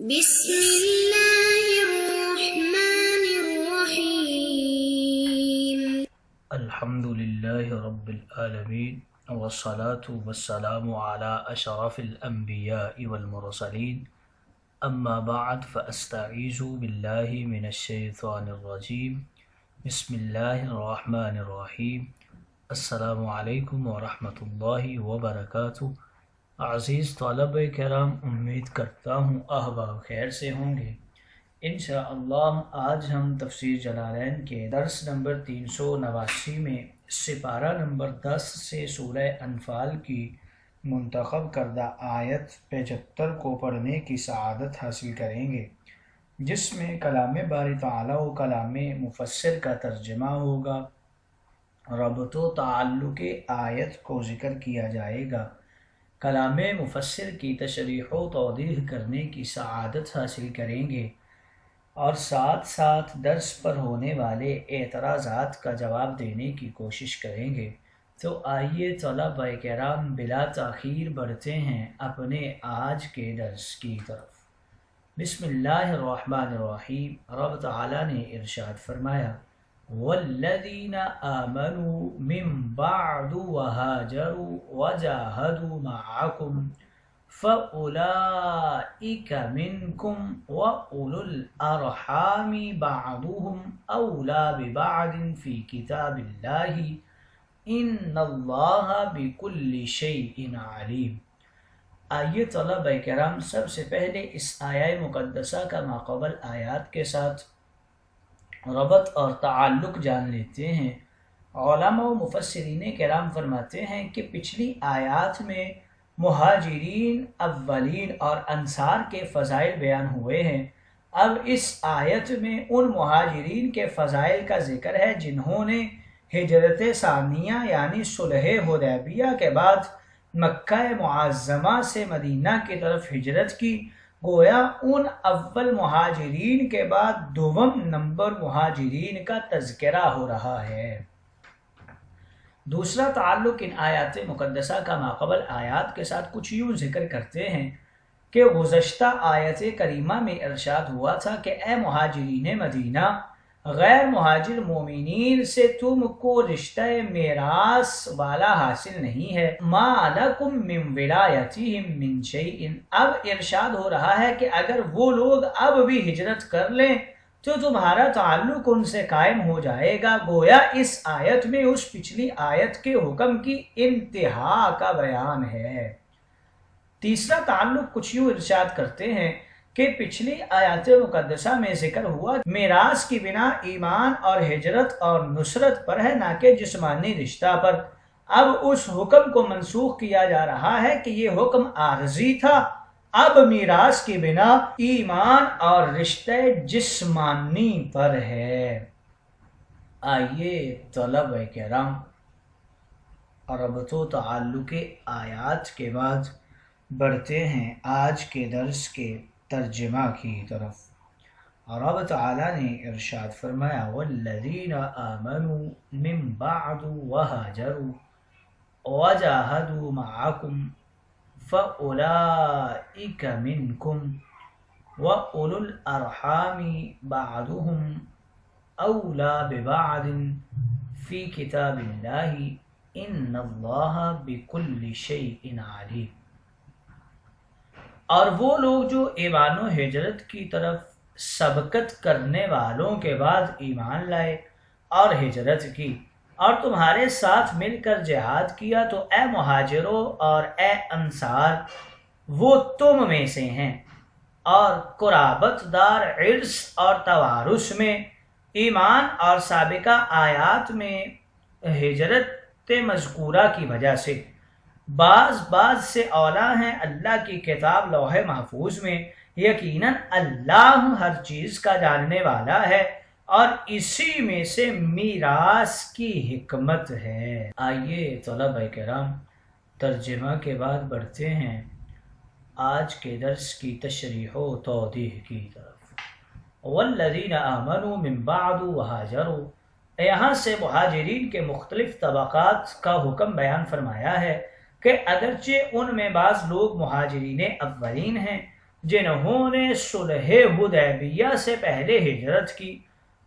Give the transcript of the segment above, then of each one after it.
بسم اللہ الرحمن الرحیم الحمدللہ رب العالمین والصلاة والسلام علی اشرف الانبیاء والمرسلین اما بعد فاستعیذ باللہ من الشیطان الرجیم بسم اللہ الرحمن الرحیم السلام علیکم ورحمۃ اللہ وبرکاتہ۔ عزیز طلبہ کرام، امید کرتا ہوں احباب خیر سے ہوں گے۔ انشاءاللہ آج ہم تفسیر جلالین کے درس نمبر 389 میں سپارہ نمبر 10 سے سورہ انفال کی منتخب کردہ آیت 75 کو پڑھنے کی سعادت حاصل کریں گے، جس میں کلام باری تعالیٰ و کلام مفسر کا ترجمہ ہوگا، ربط و تعلق آیت کو ذکر کیا جائے گا، کلام مفسر کی تشریح و توضیح کرنے کی سعادت حاصل کریں گے، اور ساتھ ساتھ درس پر ہونے والے اعتراضات کا جواب دینے کی کوشش کریں گے۔ تو آئیے طلبہ کرام بلا تاخیر بڑھتے ہیں اپنے آج کے درس کی طرف۔ بسم اللہ الرحمن الرحیم۔ رب تعالیٰ نے ارشاد فرمایا، والذین آمنوا من بعد وہاجروا وجاہدوا معکم فأولئک منکم وأولو الأرحام بعضهم أولی ببعض فی کتاب اللہ ان اللہ بکل شیء علیم۔ آئیے طلبہ کرام سب سے پہلے اس آیہ مقدسہ کا ماقبل آیات کے ساتھ ربط اور تعلق جان لیتے ہیں۔ علماء و مفسرین کرام فرماتے ہیں کہ پچھلی آیات میں مہاجرین اولین اور انصار کے فضائل بیان ہوئے ہیں۔ اب اس آیت میں ان مہاجرین کے فضائل کا ذکر ہے جنہوں نے ہجرت ثانیہ یعنی صلح حدیبیہ کے بعد مکہ معظمہ سے مدینہ کی طرف ہجرت کی۔ گویا ان اول مہاجرین کے بعد دوم نمبر مہاجرین کا تذکرہ ہو رہا ہے۔ دوسرا تعلق ان آیات مقدسہ کا ماقبل آیات کے ساتھ کچھ یوں ذکر کرتے ہیں کہ گزشتہ آیت کریمہ میں ارشاد ہوا تھا کہ اے مہاجرین مدینہ، غیر مہاجر مومنین سے تم کو رشتہ میراث والا حاصل نہیں ہے۔ ما لکم من ولایتہم من شیء۔ اب ارشاد ہو رہا ہے کہ اگر وہ لوگ اب بھی ہجرت کر لیں تو تمہارا تعلق ان سے قائم ہو جائے گا۔ گویا اس آیت میں اس پچھلی آیت کے حکم کی انتہا کا بیان ہے۔ تیسرا تعلق کچھ یوں ارشاد کرتے ہیں کہ پچھلی آیات مقدسہ میں ذکر ہوا میراث کی بنا ایمان اور ہجرت اور نصرت پر ہے، نہ کہ جسمانی رشتہ پر۔ اب اس حکم کو منسوخ کیا جا رہا ہے کہ یہ حکم عارضی تھا، اب میراث کی بنا ایمان اور رشتہ جسمانی پر ہے۔ آئیے طلبہ کرام ربط و تعلق آیات کے بعد بڑھتے ہیں آج کے درس کے ترجمہ کی طرف۔ رب تعالیٰ نے ارشاد فرمایا، والذین آمنوا من بعد وہاجروا وجاہدوا معکم فأولئک منکم وأولو الأرحام بعضهم أولی ببعض فی کتاب اللہ ان اللہ بکل شیء علیم۔ اور وہ لوگ جو ایمان و ہجرت کی طرف سبقت کرنے والوں کے بعد ایمان لائے اور ہجرت کی اور تمہارے ساتھ مل کر جہاد کیا، تو اے مہاجروں اور اے انصار، وہ تم میں سے ہیں، اور قرابت دار عرس اور توارث میں ایمان اور سابقہ آیات میں ہجرت مذکورہ کی وجہ سے بعض سے اولا ہیں اللہ کی کتاب لوح محفوظ میں۔ یقیناً اللہ ہر چیز کا جاننے والا ہے اور اسی میں سے میراث کی حکمت ہے۔ آئیے طلبہ کرام ترجمہ کے بعد بڑھتے ہیں آج کے درس کی تشریح و توضیح کی طرف۔ والذین آمنوا من بعد وہاجروا، یہاں سے مہاجرین کے مختلف طبقات کا حکم بیان فرمایا ہے کہ اگرچہ ان میں بعض لوگ مہاجرین اولین ہیں جنہوں نے صلح حدیبیہ سے پہلے ہجرت کی،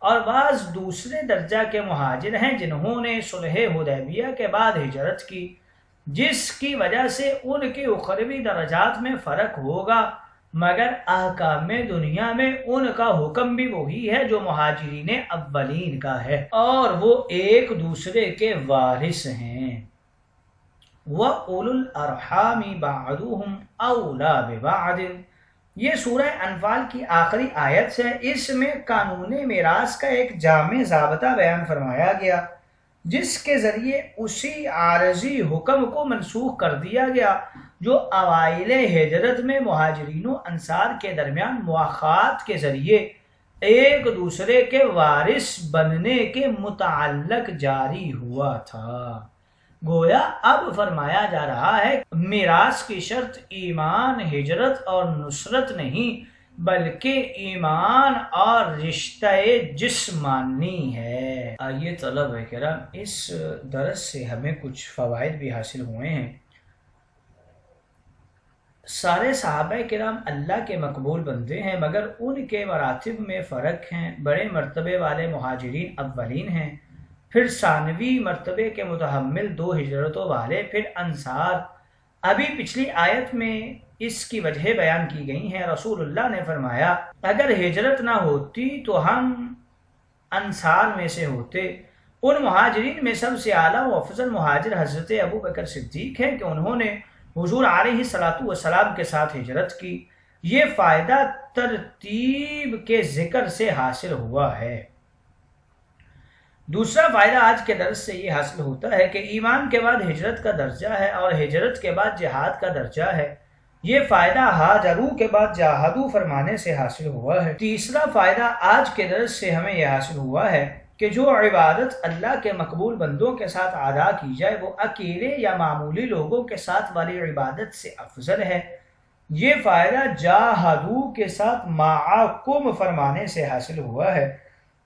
اور بعض دوسرے درجہ کے مہاجر ہیں جنہوں نے صلح حدیبیہ کے بعد ہجرت کی، جس کی وجہ سے ان کے اخروی درجات میں فرق ہوگا، مگر احکام دنیا میں ان کا حکم بھی وہی ہے جو مہاجرین اولین کا ہے، اور وہ ایک دوسرے کے وارث ہیں۔ وَأُولُو الْأَرْحَامِ بَعْضُهُمْ أَوْلَىٰ بِبَعْضٍ، یہ سورہ انفال کی آخری آیت ہے۔ اس میں قانون میراث کا ایک جامع ضابطہ بیان فرمایا گیا، جس کے ذریعے اسی عارضی حکم کو منسوخ کر دیا گیا جو اوائل ہجرت میں مہاجرین و انصار کے درمیان مواخات کے ذریعے ایک دوسرے کے وارث بننے کے متعلق جاری ہوا تھا۔ گویا اب فرمایا جا رہا ہے میراث کی شرط ایمان، ہجرت اور نصرت نہیں، بلکہ ایمان اور رشتہ جسمانی ہے۔ آئیے طلبہ کرام، اس درس سے ہمیں کچھ فوائد بھی حاصل ہوئے ہیں۔ سارے صحابہ کرام اللہ کے مقبول بندے ہیں، مگر ان کے مراتب میں فرق ہیں۔ بڑے مرتبے والے مہاجرین اولین ہیں، پھر ثانوی مرتبے کے متحمل 2 ہجرتوں والے، پھر انصار۔ ابھی پچھلی آیت میں اس کی وجہ بیان کی گئی ہیں۔ رسول اللہ نے فرمایا اگر ہجرت نہ ہوتی تو ہم انصار میں سے ہوتے۔ ان مہاجرین میں سب سے اعلیٰ و افضل مہاجر حضرت ابو بکر صدیق ہیں کہ انہوں نے حضور علیہ الصلوۃ والسلام کے ساتھ ہجرت کی۔ یہ فائدہ ترتیب کے ذکر سے حاصل ہوا ہے۔ دوسرا فائدہ آج کے درس سے یہ حاصل ہوتا ہے کہ ایمان کے بعد ہجرت کا درجہ ہے اور ہجرت کے بعد جہاد کا درجہ ہے۔ یہ فائدہ ہاجروا کے بعد جاہدوا فرمانے سے حاصل ہوا ہے۔ تیسرا فائدہ آج کے درس سے ہمیں یہ حاصل ہوا ہے کہ جو عبادت اللہ کے مقبول بندوں کے ساتھ ادا کی جائے وہ اکیلے یا معمولی لوگوں کے ساتھ والی عبادت سے افضل ہے۔ یہ فائدہ جاہدوا کے ساتھ معکم فرمانے سے حاصل ہوا ہے،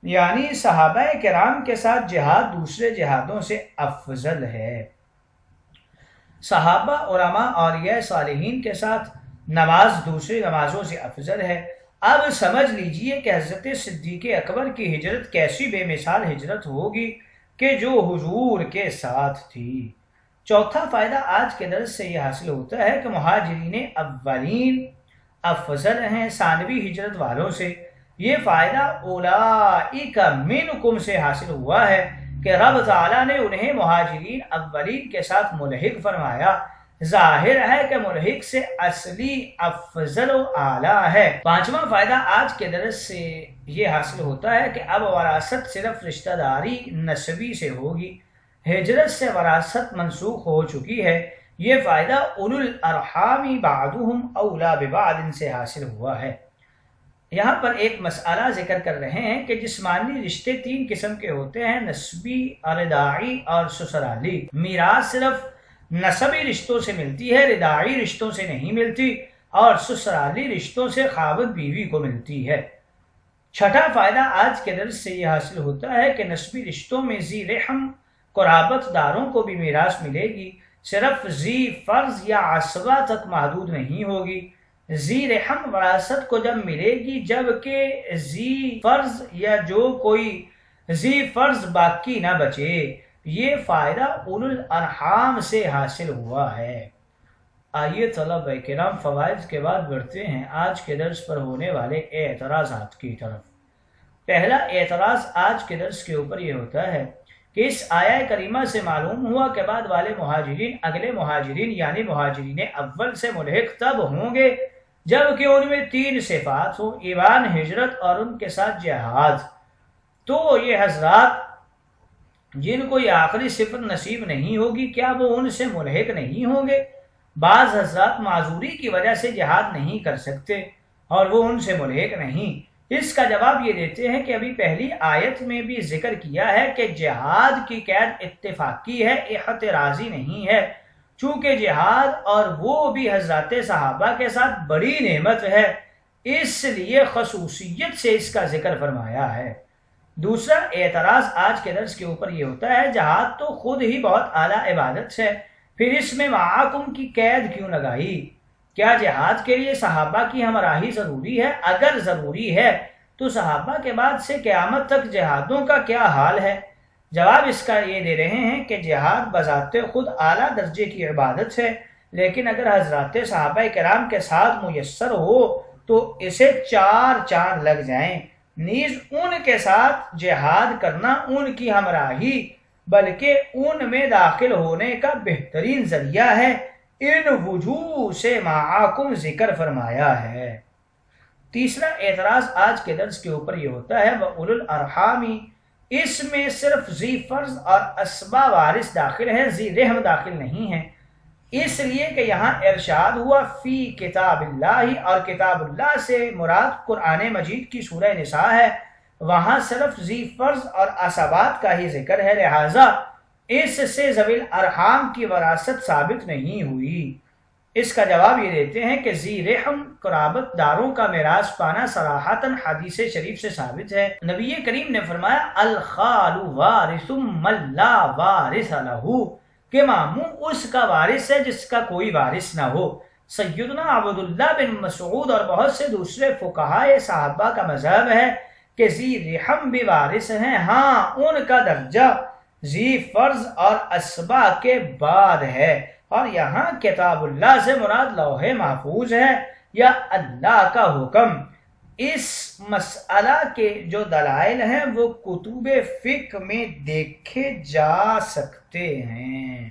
یعنی صحابہ کرام کے ساتھ جہاد دوسرے جہادوں سے افضل ہے۔ صحابہ، علماء، اولیاء صالحین کے ساتھ نماز دوسری نمازوں سے افضل ہے۔ اب سمجھ لیجئے کہ حضرت صدیق اکبر کی ہجرت کیسی بے مثال ہجرت ہوگی کہ جو حضور کے ساتھ تھی۔ چوتھا فائدہ آج کے درس سے یہ حاصل ہوتا ہے کہ مہاجرین اولین افضل ہیں ثانوی ہجرت والوں سے۔ یہ فائدہ اولئک منکم سے حاصل ہوا ہے کہ رب تعالیٰ نے انہیں مہاجرین اولین کے ساتھ ملحق فرمایا۔ ظاہر ہے کہ ملحق سے اصلی افضل و اعلیٰ ہے۔ پانچواں فائدہ آج کے درس سے یہ حاصل ہوتا ہے کہ اب وراثت صرف رشتہ داری نسبی سے ہوگی، ہجرت سے وراثت منسوخ ہو چکی ہے۔ یہ فائدہ اولو الارحام بعضهم اولی ببعض سے حاصل ہوا ہے۔ یہاں پر ایک مسئلہ ذکر کر رہے ہیں کہ جسمانی رشتے 3 قسم کے ہوتے ہیں، نسبی، رضاعی اور سسرالی۔ میراث صرف نسبی رشتوں سے ملتی ہے، رضاعی رشتوں سے نہیں ملتی، اور سسرالی رشتوں سے خاوند بیوی کو ملتی ہے۔ چھٹا فائدہ آج کے درس سے یہ حاصل ہوتا ہے کہ نسبی رشتوں میں ذی رحم قرابت داروں کو بھی میراث ملے گی، صرف ذی فرض یا عصبہ تک محدود نہیں ہوگی۔ ذی رحم وراثت کو جب ملے گی جبکہ ذی فرض یا جو کوئی ذی فرض باقی نہ بچے۔ یہ فائدہ اولو الارحام سے حاصل ہوا ہے۔ آئیے طلبہ کرام فوائد کے بعد بڑھتے ہیں آج کے درس پر ہونے والے اعتراضات کی طرف۔ پہلا اعتراض آج کے درس کے اوپر یہ ہوتا ہے کہ اس آیہ کریمہ سے معلوم ہوا کہ بعد والے مہاجرین اگلے مہاجرین یعنی مہاجرین اول سے ملحق تب ہوں گے جبکہ ان میں 3 صفات ہوں، ایمان، ہجرت اور ان کے ساتھ جہاد۔ تو یہ حضرات جن کو یہ آخری صفت نصیب نہیں ہوگی کیا وہ ان سے ملحق نہیں ہوں گے؟ بعض حضرات معذوری کی وجہ سے جہاد نہیں کر سکتے اور وہ ان سے ملحق نہیں۔ اس کا جواب یہ دیتے ہیں کہ ابھی پہلی آیت میں بھی ذکر کیا ہے کہ جہاد کی قید اتفاقی ہے، احترازی نہیں ہے، چونکہ جہاد اور وہ بھی حضرات صحابہ کے ساتھ بڑی نعمت ہے، اس لیے خصوصیت سے اس کا ذکر فرمایا ہے۔ دوسرا اعتراض آج کے درس کے اوپر یہ ہوتا ہے جہاد تو خود ہی بہت اعلیٰ عبادت ہے، پھر اس میں معاکم کی قید کیوں لگائی؟ کیا جہاد کے لیے صحابہ کی ہمراہی ضروری ہے؟ اگر ضروری ہے تو صحابہ کے بعد سے قیامت تک جہادوں کا کیا حال ہے؟ جواب اس کا یہ دے رہے ہیں کہ جہاد بذات خود اعلیٰ درجے کی عبادت ہے، لیکن اگر حضرات صحابہ کرام کے ساتھ میسر ہو تو اسے 4 چاند لگ جائیں۔ نیز ان کے ساتھ جہاد کرنا ان کی ہمراہی بلکہ ان میں داخل ہونے کا بہترین ذریعہ ہے۔ ان وجوہ سے معاکم ذکر فرمایا ہے۔ تیسرا اعتراض آج کے درس کے اوپر یہ ہوتا ہے وَأُولُو الْأَرْحَامِ، اس میں صرف ذی فرض اور اسبا وارث داخل ہے، ذی رحم داخل نہیں ہے، اس لیے کہ یہاں ارشاد ہوا فی کتاب اللہ، اور کتاب اللہ سے مراد قرآن مجید کی سورہ نساء ہے، وہاں صرف ذی فرض اور اسبات کا ہی ذکر ہے، لہذا اس سے ذوی الارحام کی وراثت ثابت نہیں ہوئی۔ اس کا جواب یہ دیتے ہیں کہ ذی رحم قرابت داروں کا میراث پانا صراحتاً حدیث شریف سے ثابت ہے۔ نبی کریم نے فرمایا الخال وارث من لا وارث لہ، کہ ماموں اس کا وارث ہے جس کا کوئی وارث نہ ہو۔ سیدنا عبداللہ بن مسعود اور بہت سے دوسرے فقہائے صحابہ کا مذہب ہے کہ ذی رحم بھی وارث ہیں، ہاں ان کا درجہ ذی فرض اور اسبا کے بعد ہے، اور یہاں کتاب اللہ سے مراد لوح محفوظ ہے یا اللہ کا حکم۔ اس مسئلہ کے جو دلائل ہیں وہ کتب فقہ میں دیکھے جا سکتے ہیں۔